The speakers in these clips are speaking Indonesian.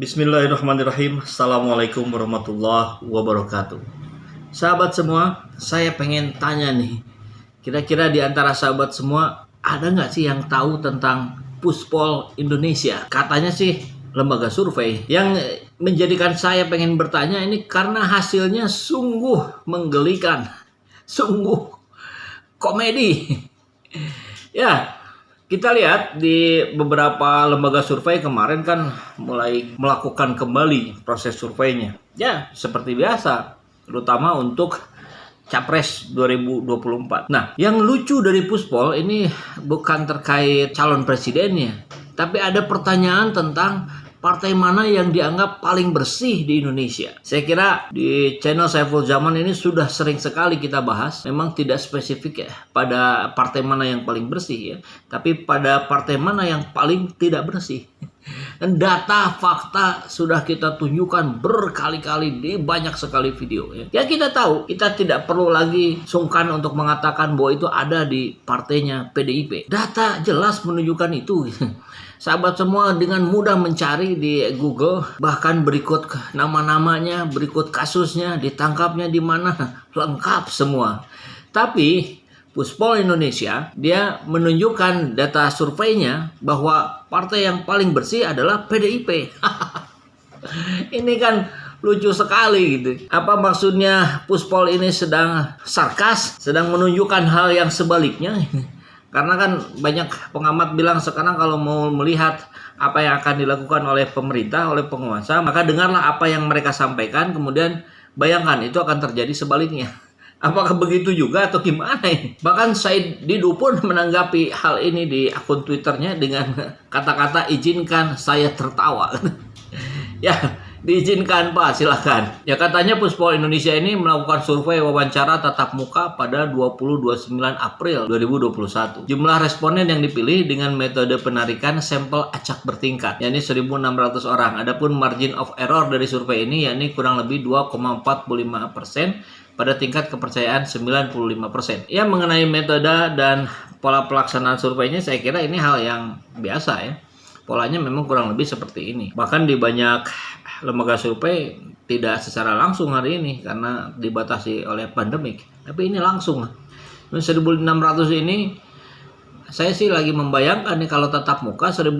Bismillahirrahmanirrahim. Assalamualaikum warahmatullahi wabarakatuh. Sahabat semua, saya pengen tanya nih. Kira-kira di antara sahabat semua, ada nggak sih yang tahu tentang Puspol Indonesia? Katanya sih lembaga survei. Yang menjadikan saya pengen bertanya ini karena hasilnya sungguh menggelikan. Sungguh komedi. Ya, kita lihat di beberapa lembaga survei kemarin kan mulai melakukan kembali proses surveinya. Ya, seperti biasa, terutama untuk Capres 2024. Nah, yang lucu dari Puspol ini bukan terkait calon presidennya, tapi ada pertanyaan tentang partai mana yang dianggap paling bersih di Indonesia. Saya kira di channel Saiful Zaman ini sudah sering sekali kita bahas. Memang tidak spesifik ya pada partai mana yang paling bersih ya, tapi pada partai mana yang paling tidak bersih. Dan data, fakta sudah kita tunjukkan berkali-kali di banyak sekali video ya. Ya kita tahu, kita tidak perlu lagi sungkan untuk mengatakan bahwa itu ada di partainya PDIP. Data jelas menunjukkan itu. Sahabat semua dengan mudah mencari di Google, bahkan berikut nama-namanya, berikut kasusnya, ditangkapnya di mana, lengkap semua. Tapi Puspol Indonesia, dia menunjukkan data surveinya bahwa partai yang paling bersih adalah PDIP. Ini kan lucu sekali gitu. Apa maksudnya Puspol ini sedang sarkas, sedang menunjukkan hal yang sebaliknya? Karena kan banyak pengamat bilang sekarang kalau mau melihat apa yang akan dilakukan oleh pemerintah, oleh penguasa, maka dengarlah apa yang mereka sampaikan, kemudian bayangkan itu akan terjadi sebaliknya. Apakah begitu juga atau gimana ini? Bahkan Said Didu pun menanggapi hal ini di akun Twitternya dengan kata-kata izinkan saya tertawa. Ya, diizinkan Pak, silakan. Ya katanya Puspol Indonesia ini melakukan survei wawancara tatap muka pada 29 April 2021. Jumlah responden yang dipilih dengan metode penarikan sampel acak bertingkat, yakni 1.600 orang. Adapun margin of error dari survei ini yakni kurang lebih 2,45% pada tingkat kepercayaan 95%. Ya mengenai metode dan pola pelaksanaan surveinya saya kira ini hal yang biasa ya. Polanya memang kurang lebih seperti ini. Bahkan di banyak lembaga survei tidak secara langsung hari ini karena dibatasi oleh pandemik. Tapi ini langsung. 1.600 ini saya sih lagi membayangkan nih kalau tatap muka 1.600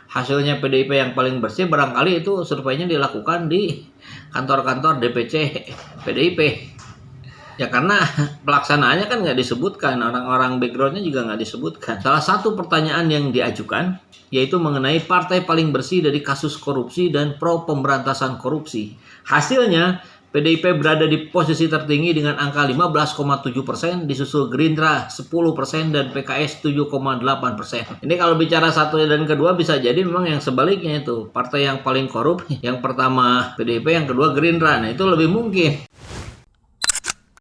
hasilnya PDIP yang paling bersih, barangkali itu surveinya dilakukan di kantor-kantor DPC PDIP. Ya karena pelaksanaannya kan nggak disebutkan, orang-orang backgroundnya juga nggak disebutkan. Salah satu pertanyaan yang diajukan yaitu mengenai partai paling bersih dari kasus korupsi dan pro pemberantasan korupsi. Hasilnya PDIP berada di posisi tertinggi dengan angka 15,7%, disusul Gerindra 10% dan PKS 7,8%. Ini kalau bicara satu dan kedua bisa jadi memang yang sebaliknya itu. Partai yang paling korup, yang pertama PDIP, yang kedua Gerindra. Nah itu lebih mungkin.